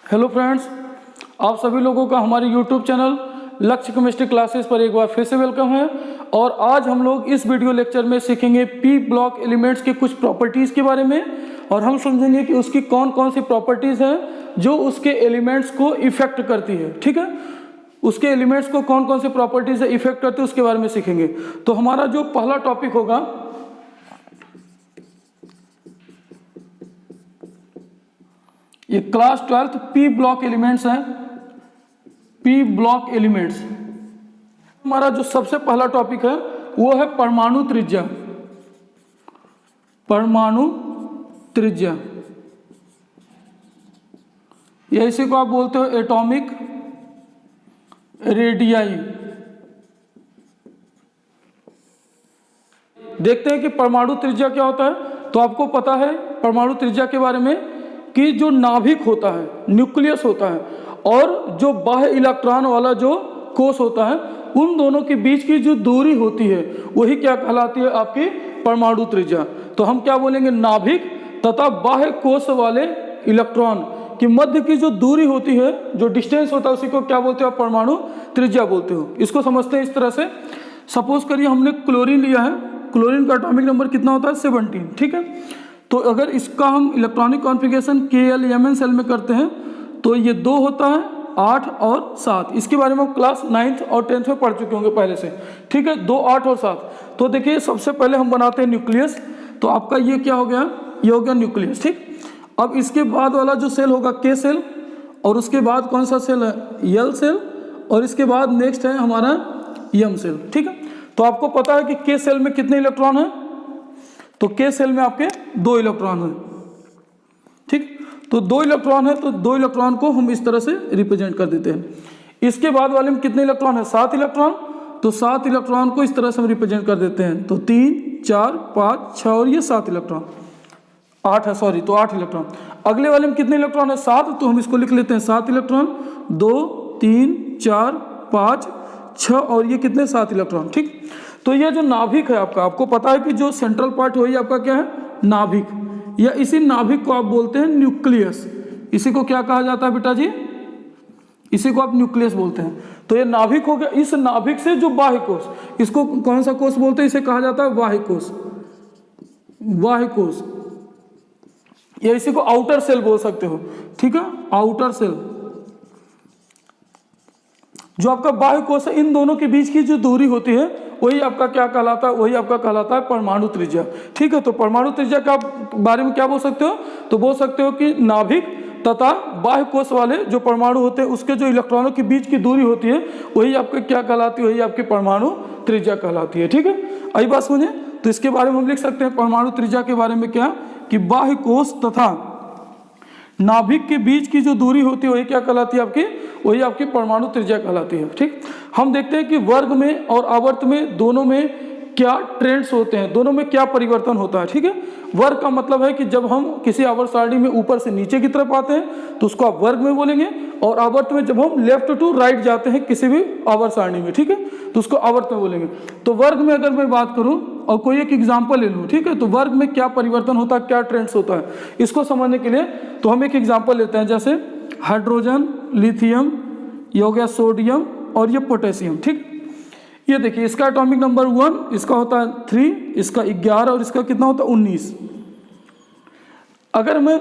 Hello friends, आप सभी लोगों का हमारे यूट्यूब चैनल लक्ष्य केमिस्ट्री क्लासेस पर एक बार फिर से वेलकम है। और आज हम लोग इस वीडियो लेक्चर में सीखेंगे पी ब्लॉक एलिमेंट्स के कुछ प्रॉपर्टीज़ के बारे में, और हम समझेंगे कि उसकी कौन कौन सी प्रॉपर्टीज़ हैं जो उसके एलिमेंट्स को इफेक्ट करती है। ठीक है, उसके एलिमेंट्स को कौन कौन सी प्रॉपर्टीज़ है इफेक्ट करती है उसके बारे में सीखेंगे। तो हमारा जो पहला टॉपिक होगा ये class 12th P block elements हैं। पी ब्लॉक एलिमेंट्स हमारा जो सबसे पहला टॉपिक है वो है परमाणु त्रिज्या। परमाणु त्रिज्या, या इसी को आप बोलते हो एटॉमिक रेडियाई। देखते हैं कि परमाणु त्रिज्या क्या होता है। तो आपको पता है परमाणु त्रिज्या के बारे में कि जो नाभिक होता है, न्यूक्लियस होता है, और जो बाह्य इलेक्ट्रॉन वाला जो कोष होता है, उन दोनों के बीच की जो दूरी होती है वही क्या कहलाती है, आपकी परमाणु त्रिज्या। तो हम क्या बोलेंगे, नाभिक तथा बाह्य कोष वाले इलेक्ट्रॉन की मध्य की जो दूरी होती है, जो डिस्टेंस होता है, उसी को क्या बोलते हो, परमाणु त्रिज्या बोलते हो। इसको समझते हैं इस तरह से। सपोज करिए हमने क्लोरीन लिया है, क्लोरीन का एटॉमिक नंबर कितना होता है, 17। ठीक है, तो अगर इसका हम इलेक्ट्रॉनिक कॉन्फ़िगरेशन KL सेल में करते हैं तो ये 2 होता है, 8 और 7। इसके बारे में हम क्लास 9th और 10th में पढ़ चुके होंगे पहले से। ठीक है, 2, 8 और 7। तो देखिए सबसे पहले हम बनाते हैं न्यूक्लियस। तो आपका ये क्या हो गया, ये हो गया न्यूक्लियस। ठीक, अब इसके बाद वाला जो सेल होगा K सेल, और उसके बाद कौन सा सेल है, L सेल, और इसके बाद नेक्स्ट है हमारा M सेल। ठीक है, तो आपको पता है कि K सेल में कितने इलेक्ट्रॉन हैं, तो K सेल में आपके 2 इलेक्ट्रॉन हैं। ठीक, तो 2 इलेक्ट्रॉन है, तो 2 इलेक्ट्रॉन को हम इस तरह से रिप्रेजेंट कर देते हैं। इसके बाद वाले में कितने इलेक्ट्रॉन है, 7 इलेक्ट्रॉन, तो 7 इलेक्ट्रॉन को इस तरह से हम रिप्रेजेंट कर देते हैं। तो 3, 4, 5, 6 और ये 7 इलेक्ट्रॉन, 8 है, सॉरी, तो 8 इलेक्ट्रॉन। अगले वाले में कितने इलेक्ट्रॉन है, 7, तो हम इसको लिख लेते हैं 7 इलेक्ट्रॉन, 2, 3, 4, 5, 6 और ये कितने, 7 इलेक्ट्रॉन। ठीक, तो ये जो नाभिक है आपका, आपको पता है कि जो सेंट्रल पार्ट वही आपका क्या है, नाभिक, या इसी नाभिक को आप बोलते हैं न्यूक्लियस। इसी को क्या कहा जाता है बेटा जी, इसी को आप न्यूक्लियस बोलते हैं। तो ये नाभिक हो गया। इस नाभिक से जो बाह्य कोष, इसको कौन सा कोष बोलते हैं, इसे कहा जाता है बाह्य कोष। बाह्य कोष, या इसी को आउटर सेल बोल सकते हो। ठीक है, आउटर सेल जो आपका बाह्य कोष है, इन दोनों के बीच की जो दूरी होती है वही आपका क्या कहलाता है, वही आपका कहलाता है परमाणु त्रिज्या। ठीक है, तो परमाणु त्रिज्या का बारे में क्या बोल सकते हो, तो बोल सकते हो कि नाभिक तथा बाह्य कोष वाले जो परमाणु होते हैं उसके जो इलेक्ट्रॉनों के बीच की दूरी होती है वही आपके क्या कहलाती है, वही आपकी परमाणु त्रिज्या कहलाती है। ठीक है, आई बात समझे। तो इसके बारे में हम लिख सकते हैं परमाणु त्रिज्या के बारे में क्या, कि बाह्य कोष तथा नाभिक के बीच की जो दूरी होती है वही क्या कहलाती है, आपकी वही आपकी परमाणु त्रिज्या कहलाती है। ठीक, हम देखते हैं कि वर्ग में और आवर्त में दोनों में क्या ट्रेंड्स होते हैं, दोनों में क्या परिवर्तन होता है। ठीक है, वर्ग का मतलब है कि जब हम किसी आवर्त सारणी में ऊपर से नीचे की तरफ आते हैं तो उसको आप वर्ग में बोलेंगे, और आवर्त में जब हम लेफ्ट टू राइट जाते हैं किसी भी आवर्त सारणी में, ठीक है, तो उसको आवर्त में बोलेंगे। तो वर्ग में अगर मैं बात करूं और कोई एक एग्जाम्पल ले लूँ, ठीक है, तो वर्ग में क्या परिवर्तन होता है, क्या ट्रेंड्स होता है, इसको समझने के लिए तो हम एक एग्जाम्पल लेते हैं, जैसे हाइड्रोजन, लिथियम, ये हो गया सोडियम और ये पोटेशियम। ठीक, ये देखिए इसका एटॉमिक नंबर 1, इसका होता है 3, इसका 11 और इसका कितना होता है 19। अगर मैं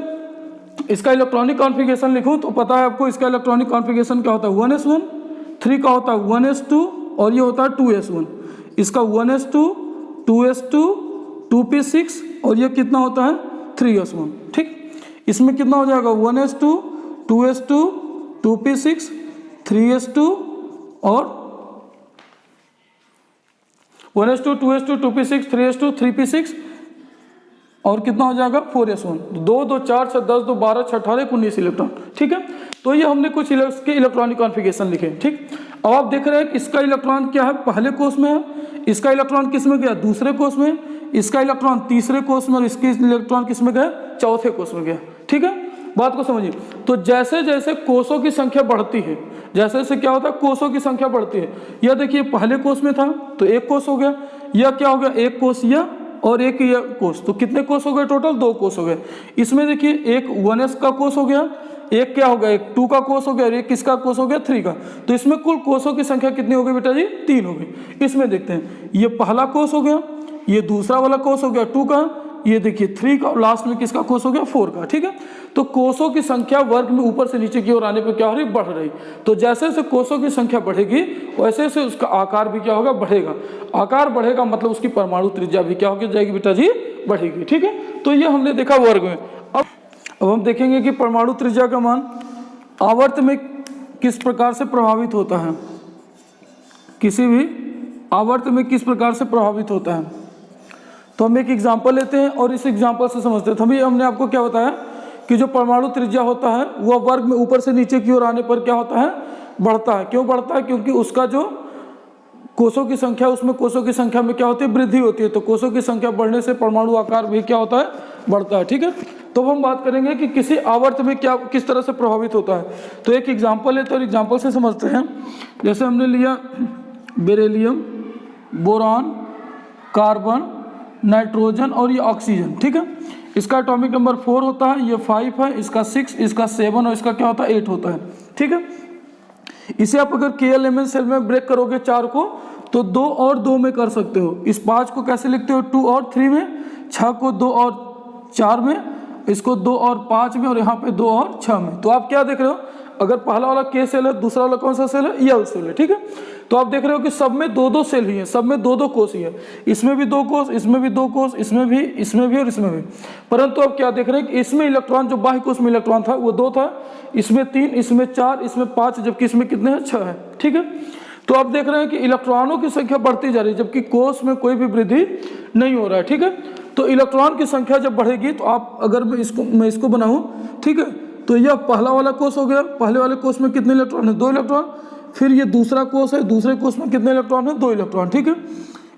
इसका इलेक्ट्रॉनिक कॉन्फ़िगरेशन लिखूं तो पता है आपको इसका इलेक्ट्रॉनिक कॉन्फ़िगरेशन क्या होता है, 1s1, 3 का होता है 1s2 और ये होता है 2s1। इसका 1s2, 2s2, 2p6 और ये कितना होता है 3s1। ठीक, इसमें कितना हो जाएगा 1s2, 2s2, 2p6, 3s2 और 1s2, 2s2, 2p6, 3s2, 3p6 और कितना हो जाएगा 4s1। 2, 2, 4, 6, 10, 2, 12, 6, 18, 19 इलेक्ट्रॉन। ठीक है, तो ये हमने कुछ इसके इलेक्ट्रॉनिक कॉन्फ़िगरेशन लिखे। ठीक, अब आप देख रहे हैं कि इसका इलेक्ट्रॉन क्या है, पहले कोष में है, इसका इलेक्ट्रॉन किस में गया, दूसरे कोष में, इसका इलेक्ट्रॉन तीसरे कोष में, और इसके इलेक्ट्रॉन किस में गया, चौथे कोष में गया। ठीक है, बात को समझिए। तो जैसे जैसे कोषों की संख्या बढ़ती है, जैसे जैसे क्या होता है, कोषों की संख्या बढ़ती है। यह देखिए पहले कोष में था तो 1 कोष हो गया, यह क्या हो गया, 1 कोष यह और एक ये कोष, तो कितने कोष हो गए टोटल, 2 कोष हो गए। इसमें देखिए एक 1s का कोष हो गया, एक क्या हो गया, एक 2 का कोस हो गया और एक किसका कोस हो गया, 3 का। तो इसमें कुल कोसों की संख्या कितनी हो गई बेटा जी, 3 हो गई। इसमें देखते हैं, ये पहला कोस हो गया, ये दूसरा वाला कोस हो गया 2 का, ये देखिए 3 का, और लास्ट में किसका कोस हो गया, 4 का। ठीक है, तो कोसों की संख्या वर्ग में ऊपर से नीचे की ओर आने पर क्या हो रही, बढ़ रही। तो जैसे जैसे कोसों की संख्या बढ़ेगी वैसे वैसे उसका आकार भी क्या होगा, बढ़ेगा। आकार बढ़ेगा मतलब उसकी परमाणु त्रिज्या भी क्या होगी जाएगी बेटा जी, बढ़ेगी। ठीक है, तो ये हमने देखा वर्ग में। अब हम देखेंगे कि परमाणु त्रिज्या का मान आवर्त में किस प्रकार से प्रभावित होता है, किसी भी आवर्त में किस प्रकार से प्रभावित होता है। तो हम एक एग्जांपल लेते हैं और इस एग्जांपल से समझते हैं। हमने आपको क्या बताया कि जो परमाणु त्रिज्या होता है वह वर्ग में ऊपर से नीचे की ओर आने पर क्या होता है, बढ़ता है। क्यों बढ़ता है, क्योंकि उसका जो कोषों की संख्या, उसमें कोषों की संख्या में क्या होती है, वृद्धि होती है। तो कोषों की संख्या बढ़ने से परमाणु आकार भी क्या होता है, बढ़ता है। ठीक है, तो हम बात करेंगे कि किसी आवर्त में क्या किस तरह से प्रभावित होता है। तो एक एग्जांपल लेते हैं और एग्जांपल से समझते हैं। जैसे हमने लिया बेरिलियम, बोरान, कार्बन, नाइट्रोजन और ये ऑक्सीजन। ठीक है, इसका एटॉमिक नंबर 4 होता है, ये 5 है, इसका 6, इसका 7 और इसका क्या होता है, 8 होता है। ठीक है, इसे आप अगर KLMN सेल में ब्रेक करोगे 4 को तो 2 और 2 में कर सकते हो। इस 5 को कैसे लिखते हो, 2 और 3 में, 6 को 2 और 4 में, इसको 2 और 5 में और यहाँ पे 2 और 6 में। तो आप क्या देख रहे हो, अगर पहला वाला K सेल है, दूसरा वाला कौन सा सेल है, L सेल है। ठीक है, तो आप देख रहे हो कि सब में 2-2 सेल ही है, सब में 2-2 कोष ही है। इसमें भी 2 कोष, इसमें भी 2 कोष, इसमें भी और इसमें भी। परंतु अब क्या देख रहे हैं कि इसमें इलेक्ट्रॉन, जो बाह्य कोष में इलेक्ट्रॉन था वो 2 था, इसमें 3, इसमें 4, इसमें 5, जबकि इसमें कितने हैं, 6 है। ठीक है, तो आप देख रहे हैं कि इलेक्ट्रॉनों की संख्या बढ़ती जा रही है जबकि कोष में कोई भी वृद्धि नहीं हो रहा है। ठीक है, तो इलेक्ट्रॉन की संख्या जब बढ़ेगी तो आप अगर मैं इसको बनाऊं, ठीक है, तो यह पहला वाला कोष हो गया। पहले वाले कोष में कितने इलेक्ट्रॉन है, 2 इलेक्ट्रॉन। फिर ये दूसरा कोष है, दूसरे कोष में कितने इलेक्ट्रॉन है, 2 इलेक्ट्रॉन। ठीक है,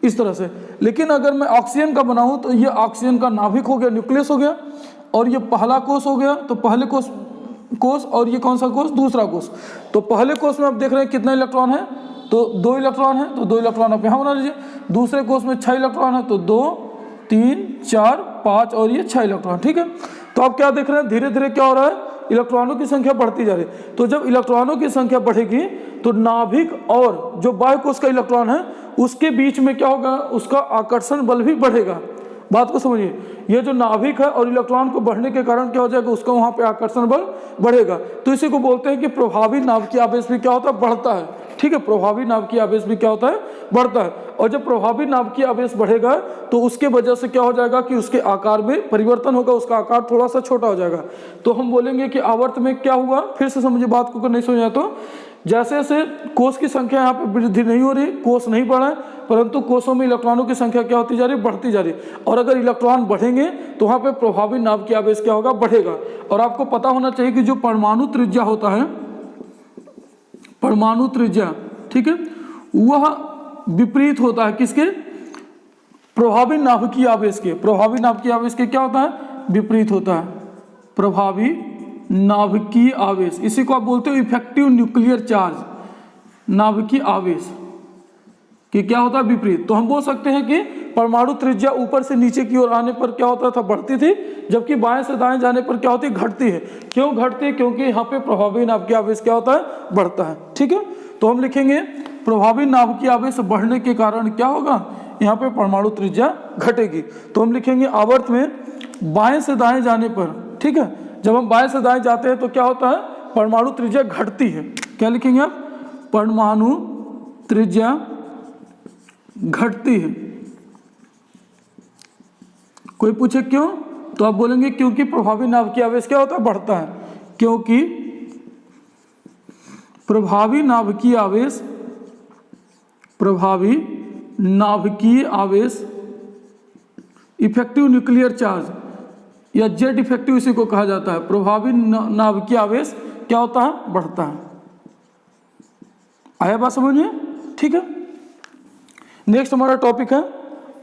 इस तरह से। लेकिन अगर मैं ऑक्सीजन का बनाऊं तो ये ऑक्सीजन का नाभिक हो गया, न्यूक्लियस हो गया, और ये पहला कोष हो गया। तो पहले कोष और ये कौन सा कोष, दूसरा कोष। तो पहले कोष में आप देख रहे हैं कितना इलेक्ट्रॉन है, तो 2 इलेक्ट्रॉन है, तो 2 इलेक्ट्रॉन आप यहाँ बना लीजिए। दूसरे कोष में 6 इलेक्ट्रॉन है, तो 2, 3, 4, 5 और ये 6 इलेक्ट्रॉन। ठीक है, तो आप क्या देख रहे हैं, धीरे धीरे क्या हो रहा है, इलेक्ट्रॉनों की संख्या बढ़ती जा रही है। तो जब इलेक्ट्रॉनों की संख्या बढ़ेगी तो नाभिक और जो बाह्य कोष का इलेक्ट्रॉन है उसके बीच में क्या होगा, उसका आकर्षण बल भी बढ़ेगा। बात को समझिए, ये जो नाभिक है और इलेक्ट्रॉन को बढ़ने के कारण क्या हो जाएगा, उसका वहाँ पे आकर्षण बल बढ़ेगा। तो इसी को बोलते हैं कि प्रभावी नाभिकीय आवेश भी क्या होता है, बढ़ता है। ठीक है, प्रभावी नाभिकीय आवेश भी क्या होता है, बढ़ता है। और जब प्रभावी नाभिकीय आवेश बढ़ेगा तो उसके वजह से क्या हो जाएगा कि उसके आकार में परिवर्तन होगा, उसका आकार थोड़ा सा छोटा हो जाएगा। तो हम बोलेंगे कि आवर्त में क्या हुआ, फिर से समझिए बात को, अगर नहीं समझा तो जैसे जैसे कोष की संख्या यहाँ पे वृद्धि नहीं हो रही, कोष नहीं बढ़ा, परंतु कोषों में इलेक्ट्रॉनों की संख्या क्या होती जा रही है, बढ़ती जा रही है। और अगर इलेक्ट्रॉन बढ़ेंगे तो वहाँ पे प्रभावी नाभिकीय आवेश क्या होगा, बढ़ेगा। और आपको पता होना चाहिए कि जो परमाणु त्रिज्या होता है, परमाणु त्रिज्या, ठीक है, वह विपरीत होता है किसके, प्रभावी नाभिकीय आवेश के। प्रभावी नाभिकीय आवेश के क्या होता है, विपरीत होता है प्रभावी नाभिकीय आवेश। इसी को आप बोलते हो इफेक्टिव न्यूक्लियर चार्ज। नाभिकीय आवेश कि क्या होता है, विपरीत। तो हम बोल सकते हैं कि परमाणु त्रिज्या ऊपर से नीचे की ओर आने पर क्या होता था, बढ़ती थी, जबकि बाएं से दाएं जाने पर क्या होती है, घटती है। क्यों घटती है, क्योंकि यहाँ पे प्रभावी नाभिकीय आवेश क्या होता है, बढ़ता है। ठीक है, तो हम लिखेंगे प्रभावी नाभिकीय आवेश बढ़ने के कारण क्या होगा, यहाँ पे परमाणु त्रिज्या घटेगी। तो हम लिखेंगे आवर्त में बाएं से दाएं जाने पर, ठीक है, जब हम बाएं से दाएं जाते हैं तो क्या होता है, परमाणु त्रिज्या घटती है। क्या लिखेंगे आप, परमाणु त्रिज्या घटती है। कोई पूछे क्यों, तो आप बोलेंगे क्योंकि प्रभावी नाभिकीय आवेश क्या होता है, बढ़ता है। क्योंकि प्रभावी नाभिकीय आवेश, प्रभावी नाभिकीय आवेश इफेक्टिव न्यूक्लियर चार्ज या जेड इफेक्टिव इसी को कहा जाता है। प्रभावी नाभिकीय आवेश क्या होता है, बढ़ता है। आया बात समझ में, ठीक है। नेक्स्ट हमारा टॉपिक है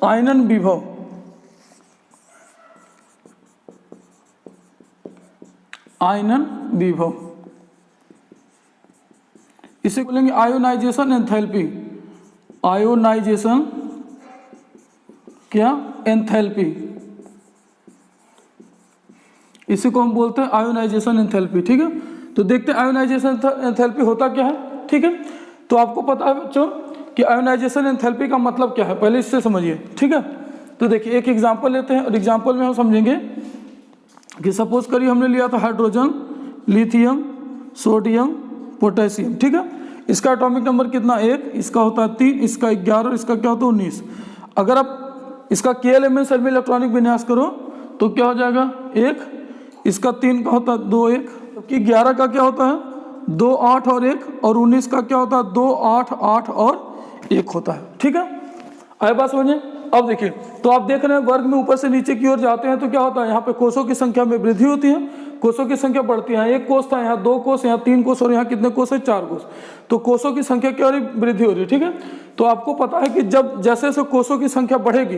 आयनन विभव। आयनन विभव इसे बोलेंगे आयोनाइजेशन एंथैल्पी। आयोनाइजेशन क्या, एंथैल्पी। इसी को हम बोलते हैं आयोनाइजेशन एंथैल्पी। ठीक है, तो देखते हैं आयोनाइजेशन एंथैल्पी होता क्या है। ठीक है, तो आपको पता है बच्चों कि आयोनाइजेशन एंथैल्पी का मतलब क्या है, पहले इससे समझिए। ठीक है, तो देखिए एक एग्जांपल लेते हैं और एग्जांपल में हम समझेंगे कि सपोज करिए हमने लिया था हाइड्रोजन, लिथियम, सोडियम, पोटेशियम। ठीक है, इसका एटॉमिक नंबर कितना 1, इसका होता है 3, इसका 11, इसका क्या होता है 19। अगर आप इसका KLMN सेल में इलेक्ट्रॉनिक विन्यास करो तो क्या हो जाएगा 1, इसका 3 का होता है 2 1, जबकि 11 का क्या होता है 2 8 और 1, और 19 का क्या होता है 2 8 8 और 1 होता है। ठीक है, आए बात समझिए। अब देखिए, तो आप देख रहे हैं वर्ग में ऊपर से नीचे की ओर जाते हैं तो क्या होता है, यहाँ पे कोषों की संख्या में वृद्धि होती है, कोषों की संख्या बढ़ती है। एक कोष था, यहाँ 2 कोष, यहाँ 3 कोष, और यहाँ कितने कोष है 4 कोष। तो कोषों की संख्या क्या हो रही, वृद्धि हो रही है। ठीक है, तो आपको पता है कि जब जैसे जैसे कोषों की संख्या बढ़ेगी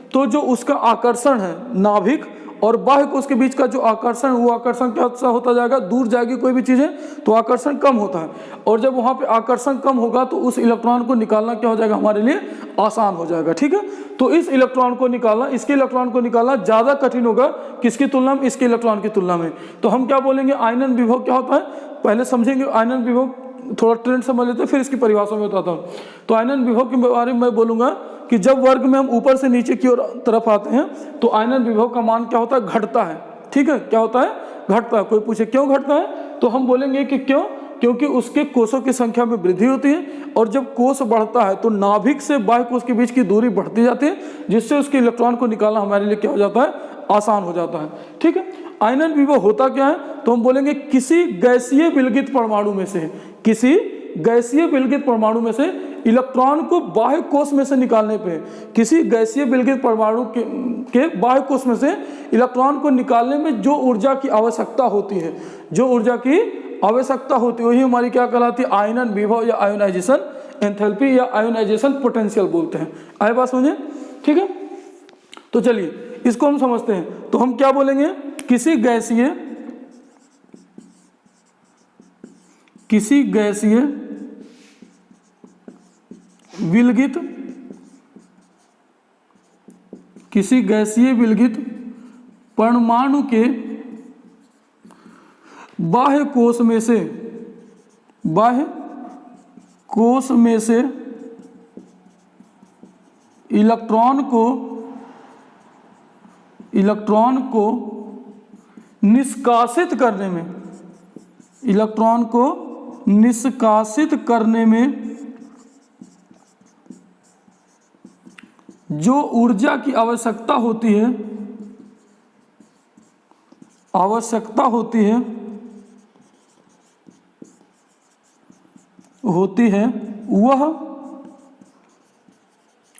तो जो उसका आकर्षण है नाभिक और बाह्य कोष के बीच का जो आकर्षण, वो आकर्षण क्या होता जाएगा, दूर जाएगी कोई भी चीजें तो आकर्षण कम होता है, और जब वहां पे आकर्षण कम होगा तो उस इलेक्ट्रॉन को निकालना क्या हो जाएगा, हमारे लिए आसान हो जाएगा। ठीक है, तो इस इलेक्ट्रॉन को निकालना, इसके इलेक्ट्रॉन को निकालना ज्यादा कठिन होगा किसकी तुलना में, इसके इलेक्ट्रॉन की तुलना में। तो हम क्या बोलेंगे, आयनन विभव क्या होता है, पहले समझेंगे आयनन विभव, थोड़ा ट्रेंड समझ लेते हैं फिर इसकी परिभाषा में बताता हूँ। तो आयनन विभव के बारे में मैं बोलूंगा कि जब वर्ग में हम ऊपर से नीचे की ओर तरफ आते हैं तो आयनन विभव का मान क्या होता है, घटता है। ठीक है, क्या होता है, घटता है। कोई पूछे क्यों घटता है, तो हम बोलेंगे कि क्यों, क्योंकि उसके कोषों की संख्या में वृद्धि होती है, और जब कोष बढ़ता है तो नाभिक से बाह्य कोष के बीच की दूरी बढ़ती जाती है, जिससे उसके इलेक्ट्रॉन को निकालना हमारे लिए क्या हो जाता है, आसान हो जाता है। ठीक है, आयनन विभव होता क्या है, तो हम बोलेंगे किसी गैसीय विलगित परमाणु में से, किसी गैसीय विलगित परमाणु में से इलेक्ट्रॉन को बाह्य कोष में से निकालने पे, किसी गैसीय विलगित परमाणु के बाह्य कोष में से इलेक्ट्रॉन को निकालने में जो ऊर्जा की आवश्यकता होती है, जो ऊर्जा की आवश्यकता होती है वही हमारी क्या कहलाती है, आयनन विभव या आयोनाइजेशन एंथैल्पी या आयोनाइजेशन पोटेंशियल बोलते हैं। आए बात समझे। ठीक है, तो चलिए इसको हम समझते हैं। तो हम क्या बोलेंगे, किसी गैसीय विलगित परमाणु के बाह्य कोष में से इलेक्ट्रॉन को निष्कासित करने में जो ऊर्जा की आवश्यकता होती है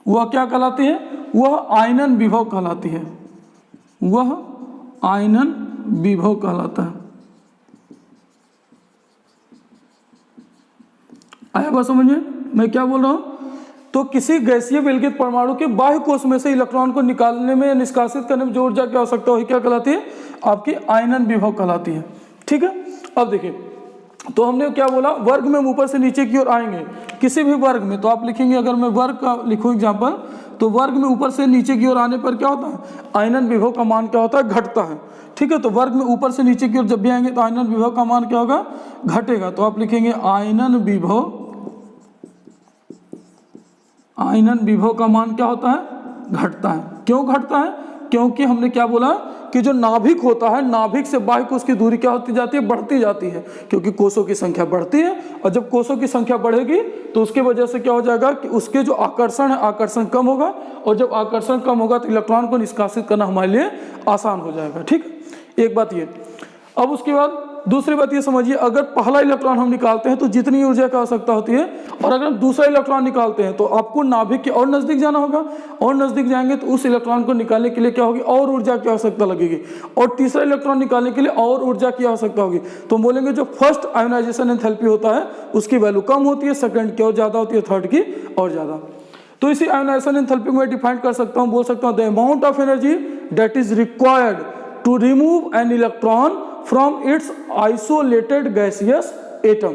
वह क्या कहलाती है, वह आयनन विभव कहलाती है, वह आयनन विभव कहलाता है। आया बात समझ में, मैं क्या बोल रहा हूं। तो किसी गैसीय विलगित परमाणु के बाह्य कोष में से इलेक्ट्रॉन को निकालने में या निष्कासित करने में जो ऊर्जा की आवश्यकता वही क्या कहलाती है, आपकी आयनन विभव कहलाती है। ठीक है, अब देखिए, तो हमने क्या बोला, वर्ग में हम ऊपर से नीचे की ओर आएंगे, किसी भी वर्ग में, तो आप लिखेंगे, अगर मैं वर्ग का लिखूं एग्जांपल, तो वर्ग में ऊपर से नीचे की ओर आने पर क्या होता है, आयनन विभव का मान क्या होता है, घटता है। ठीक है, तो वर्ग में ऊपर से नीचे की ओर जब भी आएंगे तो आयनन विभव का मान क्या होगा, घटेगा। तो आप लिखेंगे आयनन विभव का मान क्या होता है, घटता है। क्यों घटता है, क्योंकि हमने क्या बोला कि जो नाभिक होता है, नाभिक से बाह्य कोष की दूरी क्या होती जाती है, बढ़ती जाती है, क्योंकि कोषों की संख्या बढ़ती है, और जब कोषों की संख्या बढ़ेगी तो उसके वजह से क्या हो जाएगा कि उसके जो आकर्षण है, आकर्षण कम होगा, और जब आकर्षण कम होगा तो इलेक्ट्रॉन को निष्कासित करना हमारे लिए आसान हो जाएगा। ठीक, एक बात ये। अब उसके बाद दूसरी बात ये समझिए, अगर पहला इलेक्ट्रॉन हम निकालते हैं तो जितनी ऊर्जा की आवश्यकता होती है, और अगर हम दूसरा इलेक्ट्रॉन निकालते हैं तो आपको नाभिक के और नजदीक जाना होगा, और नजदीक जाएंगे तो उस इलेक्ट्रॉन को निकालने के लिए क्या होगी, और ऊर्जा की आवश्यकता लगेगी, और तीसरा इलेक्ट्रॉन निकालने के लिए और ऊर्जा की आवश्यकता होगी। तो बोलेंगे जो फर्स्ट आयोनाइजेशन एंथैल्पी होता है उसकी वैल्यू कम होती है, सेकंड की और ज्यादा होती है, थर्ड की और ज्यादा। तो इसी आयोनाइजेशन एंथैल्पी को मैं डिफाइन कर सकता हूं, बोल सकता हूं the amount of energy that is required to remove an electron from its isolated gaseous atom.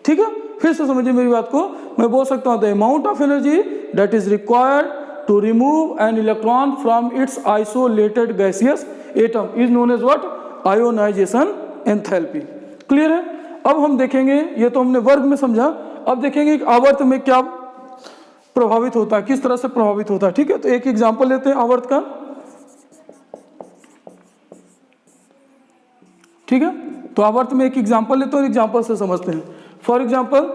ठीक है, फिर से समझिए मेरी बात को, मैं बोल सकता हूं the amount of energy that is required to remove an electron from its isolated gaseous atom is known as what, ionisation enthalpy. Clear है? अब हम देखेंगे, ये तो हमने वर्ग में समझा, अब देखेंगे कि आवर्त में क्या प्रभावित होता है, किस तरह से प्रभावित होता है। ठीक है, तो एक एग्जांपल लेते हैं आवर्त का। ठीक है, तो आवर्त में एक एग्जांपल लेते हैं और एग्जांपल से समझते हैं। For example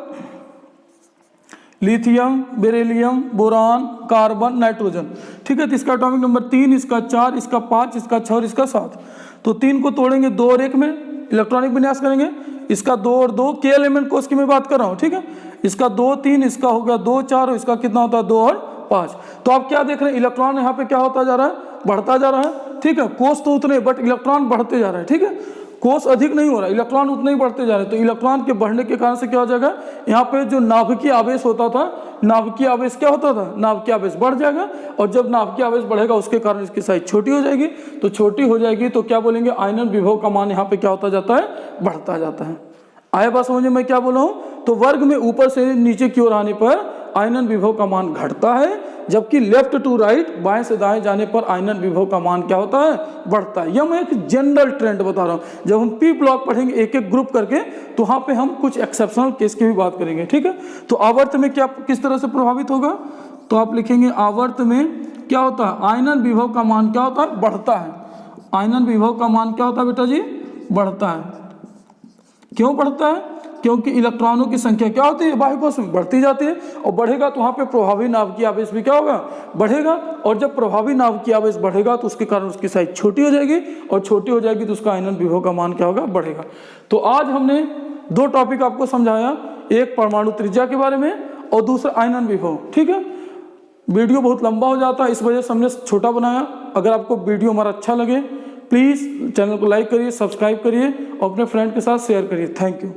lithium, beryllium, boron, carbon, nitrogen. ठीक है, तो इसका एटॉमिक नंबर 3, इसका 4, इसका 5, इसका 6 और इसका 7। तो 3 को तोड़ेंगे 2 और 1 में, इलेक्ट्रॉनिक विन्यास करेंगे। इसका 2 और 2 के एलिमेंट कोष की मैं बात कर रहा हूँ। ठीक है, इसका 2 3, इसका हो गया 2 4 और इसका कितना होता है 2 और 5। तो आप क्या देख रहे हैं, इलेक्ट्रॉन यहाँ पे क्या होता जा रहा है, बढ़ता जा रहा है। ठीक है, कोष तो उतने, बट इलेक्ट्रॉन बढ़ते जा रहे हैं। ठीक है, कोष अधिक नहीं हो रहा, इलेक्ट्रॉन उतने ही बढ़ते जा रहे हैं। तो इलेक्ट्रॉन के बढ़ने के कारण से क्या हो जाएगा, यहाँ पे जो नाभिकीय आवेश होता था, नाभिकीय आवेश क्या होता था, नाभिकीय आवेश बढ़ जाएगा। और जब नाभिकीय आवेश बढ़ेगा उसके कारण इसकी साइज छोटी हो जाएगी। तो छोटी हो जाएगी तो क्या बोलेंगे, आयनन विभव का मान यहाँ पे क्या होता जाता है, बढ़ता जाता है। आया बात समझे मैं क्या बोला हूँ? तो वर्ग में ऊपर से नीचे की ओर आने पर आयनन विभव का मान घटता है, जबकि लेफ्ट टू राइट, बाएं से दाएं जाने पर आयनन विभव का मान क्या होता है, बढ़ता है। यह मैं एक जनरल ट्रेंड बता रहा हूँ। जब हम पी ब्लॉक पढ़ेंगे एक एक ग्रुप करके, तो वहाँ पे हम कुछ एक्सेप्शनल केस की भी बात करेंगे। ठीक है, तो आवर्त में क्या किस तरह से प्रभावित होगा, तो आप लिखेंगे आवर्त में क्या होता है, आयनन विभव का मान क्या होता है, बढ़ता है। आयनन विभव का मान क्या होता है बेटा जी, बढ़ता है। क्यों बढ़ता है? क्योंकि इलेक्ट्रॉनों की संख्या क्या होती है, बाह्य कोश में बढ़ती जाती है, और बढ़ेगा तो वहाँ पे प्रभावी नाभिकीय आवेश भी क्या होगा, बढ़ेगा। और जब प्रभावी नाभिकीय आवेश बढ़ेगा तो उसके कारण उसकी साइज छोटी हो जाएगी, और छोटी हो जाएगी तो उसका आयनन विभव का मान क्या होगा, बढ़ेगा। तो आज हमने 2 टॉपिक आपको समझाया, एक परमाणु त्रिज्या के बारे में और दूसरा आयनन विभव। ठीक है, वीडियो बहुत लंबा हो जाता है, इस वजह से हमने छोटा बनाया। अगर आपको वीडियो हमारा अच्छा लगे, प्लीज़ चैनल को लाइक करिए, सब्सक्राइब करिए और अपने फ्रेंड के साथ शेयर करिए। Thank you.